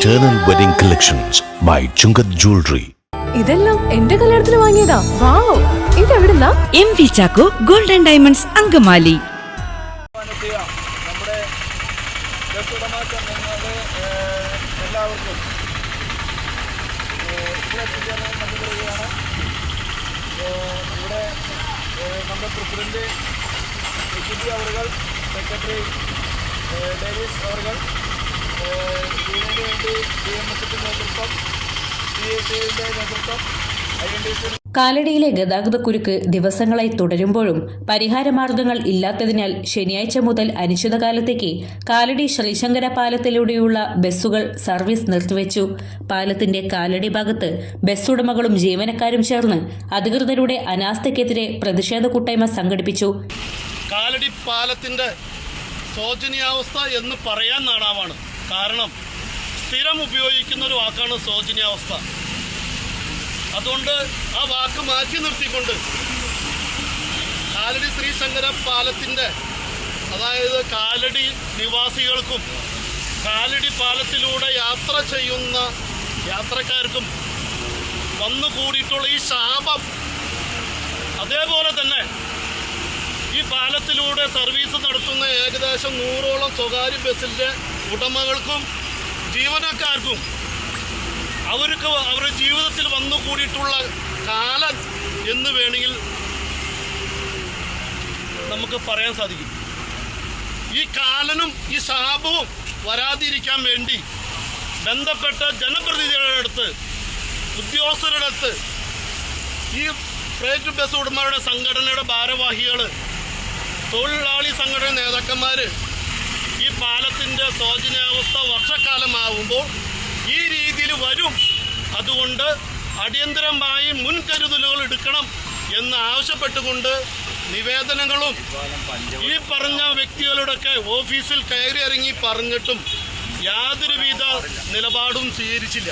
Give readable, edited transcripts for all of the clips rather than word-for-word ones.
Eternal Wedding Collections by Chungat Jewelry. ഇതെല്ലാം എന്റെ കല്യാണത്തിന് വാങ്ങിയതാ. വാവ്, ഇതെവിടുന്നാ? MV Chacko golden diamonds Angamaly. നമ്മുടെ എല്ലാവർക്കും ഇവിടെ നമ്മുടെ പ്രസിഡന്റ് അവർ സെക്രട്ടറി ഡേവിസ് അവർ ഇതിനു വേണ്ടി DMSന്റെ നേതൃത്വം CATയുടെ നേതൃത്വം INDC കാലടിയിലെ ഗതാഗതക്കുരുക്ക് ദിവസങ്ങളായി തുടരുമ്പോഴും പരിഹാരമാർഗങ്ങൾ ഇല്ലാത്തതിനാൽ ശനിയാഴ്ച മുതൽ അനിശ്ചിതകാലത്തേക്ക് കാലടി ശ്രീശങ്കര പാലത്തിലൂടെയുള്ള ബസ്സുകൾ സർവീസ് നിർത്തിവെച്ചു. പാലത്തിന്റെ കാലടി ഭാഗത്ത് ബസ് ഉടമകളും ജീവനക്കാരും ചേർന്ന് അധികൃതരുടെ അനാസ്ഥയ്ക്കെതിരെ പ്രതിഷേധ കൂട്ടായ്മ സംഘടിപ്പിച്ചു. കാലടി പാലത്തിന്റെ ശോചനീയാവസ്ഥ എന്ന് പറയാൻ നാണാവാണ്. കാരണം സ്ഥിരം ഉപയോഗിക്കുന്ന ഒരു വാക്കാണ് ശോചനീയാവസ്ഥ. അതുകൊണ്ട് ആ വാക്ക് മാറ്റി നിർത്തിക്കൊണ്ട് കാലടി ശ്രീശങ്കര പാലത്തിൻ്റെ, അതായത് കാലടി നിവാസികൾക്കും കാലടി പാലത്തിലൂടെ യാത്ര ചെയ്യുന്ന യാത്രക്കാർക്കും വന്നുകൂടിയിട്ടുള്ള ഈ ശാപം, അതേപോലെ തന്നെ ഈ പാലത്തിലൂടെ സർവീസ് നടത്തുന്ന ഏകദേശം 100ഓളം സ്വകാര്യ ബസ്സിൻ്റെ ഉടമകൾക്കും ജീവനക്കാർക്കും അവർക്ക് അവരുടെ ജീവിതത്തിൽ വന്നുകൂടിയിട്ടുള്ള കാലം എന്ന് വേണമെങ്കിൽ നമുക്ക് പറയാൻ സാധിക്കും. ഈ കാലനും ഈ ശാപവും വരാതിരിക്കാൻ വേണ്ടി ബന്ധപ്പെട്ട ജനപ്രതിനിധികളുടെ അടുത്ത്, ഉദ്യോഗസ്ഥരുടെ അടുത്ത്, ഈ പ്രൈവറ്റ് ബസ് ഉടമകളുടെ സംഘടനയുടെ ഭാരവാഹികൾ, തൊഴിലാളി സംഘടന നേതാക്കന്മാർ ഈ പാലത്തിൻ്റെ ശോചനീയാവസ്ഥ വർഷക്കാലമാകുമ്പോൾ ഈ രീതിയിൽ വരും. അതുകൊണ്ട് അടിയന്തരമായി മുൻകരുതലുകൾ എടുക്കണം എന്ന് ആവശ്യപ്പെട്ടുകൊണ്ട് നിവേദനങ്ങളും ഈ പറഞ്ഞ വ്യക്തികളുടെയൊക്കെ ഓഫീസിൽ കയറി ഇറങ്ങി പറഞ്ഞിട്ടും യാതൊരുവിധ നിലപാടും സ്വീകരിച്ചില്ല.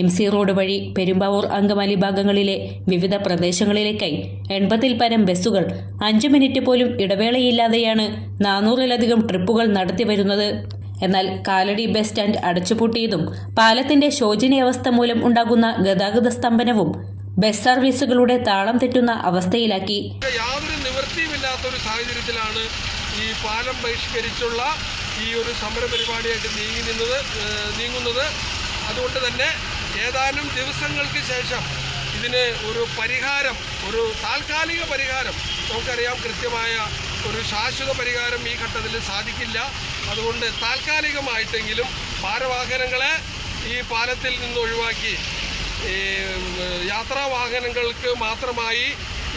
MC റോഡ് വഴി പെരുമ്പാവൂർ അങ്കമാലി ഭാഗങ്ങളിലെ വിവിധ പ്രദേശങ്ങളിലേക്കായി 80ൽ പരം ബസ്സുകൾ 5 മിനിറ്റ് പോലും ഇടവേളയില്ലാതെയാണ് 400-ലധികം ട്രിപ്പുകൾ നടത്തിവരുന്നത്. എന്നാൽ കാലടി ബസ് സ്റ്റാൻഡ് അടച്ചുപൂട്ടിയതും പാലത്തിന്റെ ശോചനീയാവസ്ഥ മൂലം ഉണ്ടാകുന്ന ഗതാഗത സ്തംഭനവും ബസ് സർവീസുകളുടെ താളം തെറ്റുന്ന അവസ്ഥയിലാക്കി. യാതൊരു നിവൃത്തിയുമില്ലാത്തൊരു സാഹചര്യത്തിലാണ് ഈ പാലം ബഹിഷ്കരിച്ചുള്ള ഈ ഒരു സമര പരിപാടിയായിട്ട് നീങ്ങുന്നത്. അതുകൊണ്ട് തന്നെ ഏതാനും ദിവസങ്ങൾക്ക് ശേഷം ഇതിന് ഒരു പരിഹാരം, ഒരു താൽക്കാലിക പരിഹാരം, നമുക്കറിയാം കൃത്യമായ ഒരു ശാശ്വത പരിഹാരം ഈ ഘട്ടത്തിൽ സാധിക്കില്ല. അതുകൊണ്ട് താൽക്കാലികമായിട്ടെങ്കിലും ഭാരവാഹനങ്ങളെ ഈ പാലത്തിൽ നിന്ന് ഒഴിവാക്കി യാത്രാവാഹനങ്ങൾക്ക് മാത്രമായി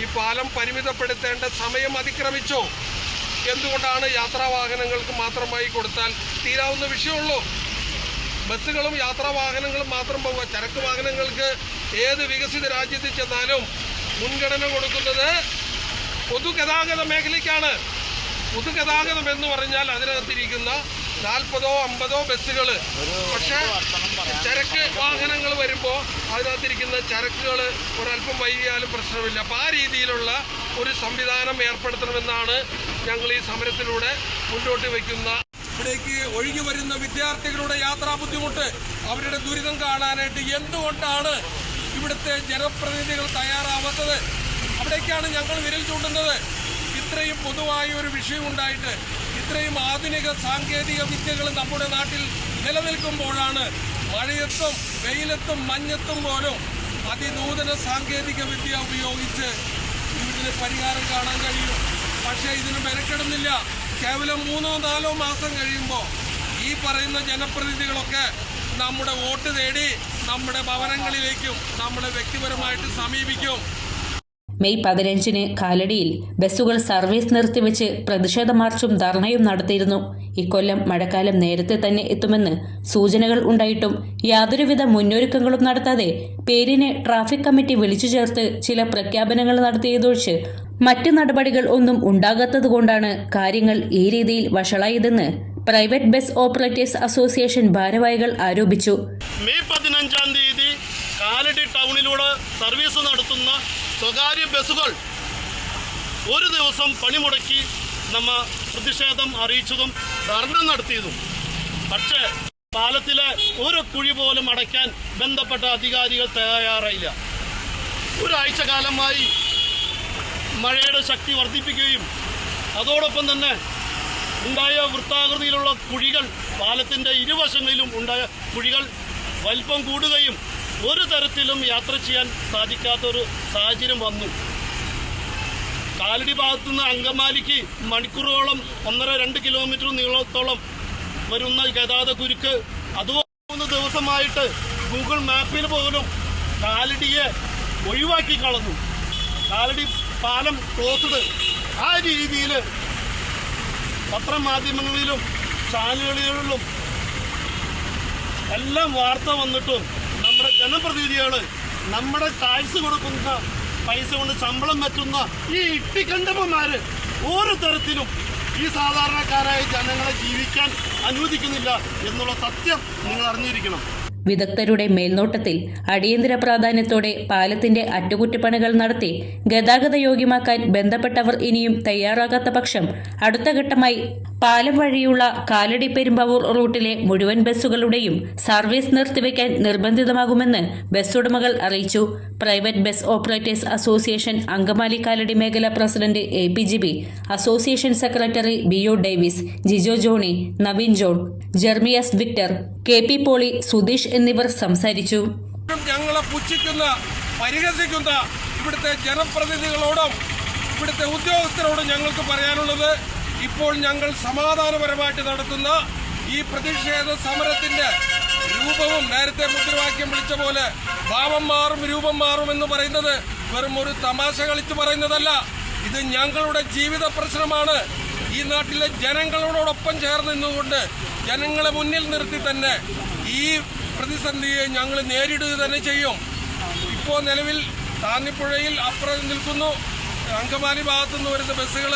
ഈ പാലം പരിമിതപ്പെടുത്തേണ്ട സമയം അതിക്രമിച്ചോ? എന്തുകൊണ്ടാണ് യാത്രാവാഹനങ്ങൾക്ക് മാത്രമായി കൊടുത്താൽ തീരാവുന്ന വിഷയമുള്ളൂ. ബസ്സുകളും യാത്രാവാഹനങ്ങളും മാത്രം പോവുക. ചരക്ക് വാഹനങ്ങൾക്ക് ഏത് വികസിത രാജ്യത്തിൽ ചെന്നാലും മുൻഗണന കൊടുക്കുന്നത് പൊതുഗതാഗത മേഖലയ്ക്കാണ്. പൊതുഗതാഗതം എന്ന് പറഞ്ഞാൽ അതിനകത്തിരിക്കുന്ന 40ഓ 50ഓ ബസ്സുകൾ. പക്ഷേ ചരക്ക് വാഹനങ്ങൾ വരുമ്പോൾ അതിനകത്തിരിക്കുന്ന ചരക്കുകൾ ഒരല്പം വൈകിയാലും പ്രശ്നമില്ല. അപ്പോൾ ആ രീതിയിലുള്ള ഒരു സംവിധാനം ഏർപ്പെടുത്തണമെന്നാണ് ഞങ്ങൾ ഈ സമരത്തിലൂടെ മുന്നോട്ട് വയ്ക്കുന്ന. ഇവിടേക്ക് ഒഴുകി വരുന്ന വിദ്യാർത്ഥികളുടെ യാത്രാ ബുദ്ധിമുട്ട്, അവരുടെ ദുരിതം കാണാനായിട്ട് എന്തുകൊണ്ടാണ് ഇവിടുത്തെ ജനപ്രതിനിധികൾ തയ്യാറാവാത്തത്? അവിടേക്കാണ് ഞങ്ങൾ വിരൽ ചൂണ്ടുന്നത്. ഇത്രയും പൊതുവായ ഒരു വിഷയമുണ്ടായിട്ട്, ഇത്രയും ആധുനിക സാങ്കേതിക വിദ്യകൾ നമ്മുടെ നാട്ടിൽ നിലനിൽക്കുമ്പോഴാണ് മഴയത്തും വെയിലത്തും മഞ്ഞത്തും പോലും അതിനൂതന സാങ്കേതിക വിദ്യ ഉപയോഗിച്ച് ഇതിന് പരിഹാരം കാണാൻ കഴിയും. പക്ഷേ ഇതിന് മെനക്കെടുന്നില്ല. കേവലം 3-4 മാസം കഴിയുമ്പോൾ ഈ പറയുന്ന ജനപ്രതിനിധികളൊക്കെ നമ്മുടെ വോട്ട് തേടി നമ്മുടെ ഭവനങ്ങളിലേക്കും നമ്മളെ വ്യക്തിപരമായിട്ട് സമീപിക്കും. മെയ് 15-ന് കാലടിയിൽ ബസ്സുകൾ സർവീസ് നിർത്തിവെച്ച് പ്രതിഷേധ മാർച്ചും ധർണയും നടത്തിയിരുന്നു. ഇക്കൊല്ലം മഴക്കാലം നേരത്തെ തന്നെ എത്തുമെന്ന് സൂചനകൾ ഉണ്ടായിട്ടും യാതൊരുവിധ മുന്നൊരുക്കങ്ങളും നടത്താതെ പേരിന് ട്രാഫിക് കമ്മിറ്റി വിളിച്ചു ചേർത്ത് ചില പ്രഖ്യാപനങ്ങൾ നടത്തിയതൊഴിച്ച് മറ്റ് നടപടികൾ ഒന്നും ഉണ്ടാകാത്തതുകൊണ്ടാണ് കാര്യങ്ങൾ ഈ രീതിയിൽ വഷളായതെന്ന് പ്രൈവറ്റ് ബസ് ഓപ്പറേറ്റേഴ്സ് അസോസിയേഷൻ ഭാരവാഹികൾ ആരോപിച്ചു. മെയ് 15-ാം തീയതി കാലടി ടൗണിലൂടെ സർവീസ് നടത്തുന്ന സ്വകാര്യ ബസ്സുകൾ ഒരു ദിവസം പണിമുടക്കി നമ്മ പ്രതിഷേധം അറിയിച്ചതും ധർണ നടത്തിയതും. പക്ഷേ പാലത്തിലെ ഒരു കുഴി പോലും അടയ്ക്കാൻ ബന്ധപ്പെട്ട അധികാരികൾ തയ്യാറായില്ല. ഒരാഴ്ച കാലമായി മഴയുടെ ശക്തി വർദ്ധിപ്പിക്കുകയും അതോടൊപ്പം തന്നെ ഉണ്ടായ വൃത്താകൃതിയിലുള്ള കുഴികൾ, പാലത്തിൻ്റെ ഇരുവശങ്ങളിലും ഉണ്ടായ കുഴികൾ വലിപ്പം കൂടുകയും ഒരു തരത്തിലും യാത്ര ചെയ്യാൻ സാധിക്കാത്തൊരു സാഹചര്യം വന്നു. കാലടി ഭാഗത്തുനിന്ന് അങ്കമാലിക്ക് മണിക്കൂറുകളോളം 1.5-2 കിലോമീറ്റർ നീളത്തോളം വരുന്ന ഗതാഗത കുരുക്ക്, അതുപോലെ 3 ദിവസമായിട്ട് ഗൂഗിൾ മാപ്പിൽ പോലും കാലടിയെ ഒഴിവാക്കി കളഞ്ഞു. കാലടി പാലം ക്ലോസ്ഡ്. ആ രീതിയിൽ പത്രമാധ്യമങ്ങളിലും ചാനലുകളിലും എല്ലാം വാർത്ത വന്നിട്ടും നമ്മുടെ ജനപ്രതിനിധികൾ നമ്മുടെ ടാക്സ് കൊടുക്കുന്ന പൈസ കൊണ്ട് ശമ്പളം പറ്റുന്ന ഈ ഇട്ടിക്കണ്ടന്മാർ ഓരോ തരത്തിലും ഈ സാധാരണക്കാരായ ജനങ്ങളെ ജീവിക്കാൻ അനുവദിക്കുന്നില്ല എന്നുള്ള സത്യം നിങ്ങൾ അറിഞ്ഞിരിക്കണം. വിദഗ്ധരുടെ മേൽനോട്ടത്തിൽ അടിയന്തര പ്രാധാന്യത്തോടെ പാലത്തിന്റെ അറ്റകുറ്റപ്പണികൾ നടത്തി ഗതാഗത യോഗ്യമാക്കാൻ ബന്ധപ്പെട്ടവർ ഇനിയും തയ്യാറാകാത്ത പക്ഷം അടുത്ത ഘട്ടമായി പാലം വഴിയുള്ള കാലടി പെരുമ്പാവൂർ റൂട്ടിലെ മുഴുവൻ ബസ്സുകളുടെയും സർവീസ് നിർത്തിവെക്കാൻ നിർബന്ധിതമാകുമെന്ന് ബസ് ഉടമകൾ അറിയിച്ചു. Private bus operators association Angamaly Kalady മേഖലാ president APGB, association secretary BO Davis, Jijo Johny, Naveen John, Jermias Victor, KP Poly, Sudheesh എന്നിവർ സംസാരിച്ചു. ഞങ്ങളെ പുച്ഛിക്കുന്ന, പരിഹസിക്കുന്ന ഇവിടുത്തെ ജനപ്രതിനിധികളോടും ഇവിടുത്തെ ഉദ്യോഗസ്ഥരോടും ഞങ്ങൾക്ക് പറയാനുള്ളത്, ഇപ്പോൾ ഞങ്ങൾ സമാധാനപരമായിട്ട് നടത്തുന്ന ഈ പ്രതിഷേധ സമരത്തിന്റെ രൂപവും നേരത്തെ മുദ്രാവാക്യം വിളിച്ച പോലെ ഭാവം മാറും രൂപം മാറും എന്ന് പറയുന്നത് വെറും ഒരു തമാശ കളിച്ച് പറയുന്നതല്ല. ഇത് ഞങ്ങളുടെ ജീവിത പ്രശ്നമാണ്. ഈ നാട്ടിലെ ജനങ്ങളോടൊപ്പം ചേർന്ന് നിന്നുകൊണ്ട് ജനങ്ങളെ മുന്നിൽ നിർത്തി തന്നെ ഈ പ്രതിസന്ധിയെ ഞങ്ങൾ നേരിടുക തന്നെ ചെയ്യും. ഇപ്പോൾ നിലവിൽ താന്നിപ്പുഴയിൽ അപ്പുറം നിൽക്കുന്നു. അങ്കമാലി ഭാഗത്തുനിന്ന് വരുന്ന ബസ്സുകൾ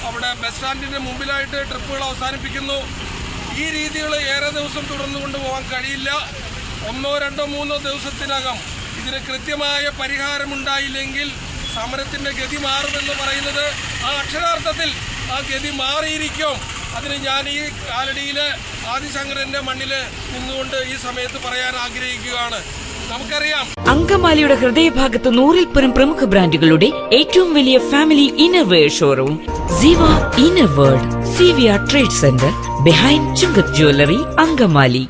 അവിടെ ബസ് സ്റ്റാൻഡിന്റെ മുമ്പിലായിട്ട് ട്രിപ്പുകൾ അവസാനിപ്പിക്കുന്നു. ഈ രീതികൾ ഏറെ ദിവസം തുടർന്നു കൊണ്ടുപോകാൻ കഴിയില്ല. 1, 2, 3 ദിവസത്തിനകം ഇതിന് കൃത്യമായ പരിഹാരമുണ്ടായില്ലെങ്കിൽ സമരത്തിന്റെ ഗതി മാറുമെന്ന് പറയുന്നത് ആ അക്ഷരാർത്ഥത്തിൽ ആ ഗതി മാറിയിരിക്കും. അതിന് ഞാൻ ഈ കാലടിയിലെ ആദിശങ്കരന്റെ മണ്ണിൽ നിന്നുകൊണ്ട് ഈ സമയത്ത് പറയാൻ ആഗ്രഹിക്കുകയാണ്. നമുക്കറിയാം, അങ്കമാലിയുടെ ഹൃദയഭാഗത്ത് 100-ൽ-പരം പ്രമുഖ ബ്രാൻഡുകളുടെ ഏറ്റവും വലിയ family innerwear showroom Seeva inner world, CVR trade centre, behind Chungath jewellery, Angamaly.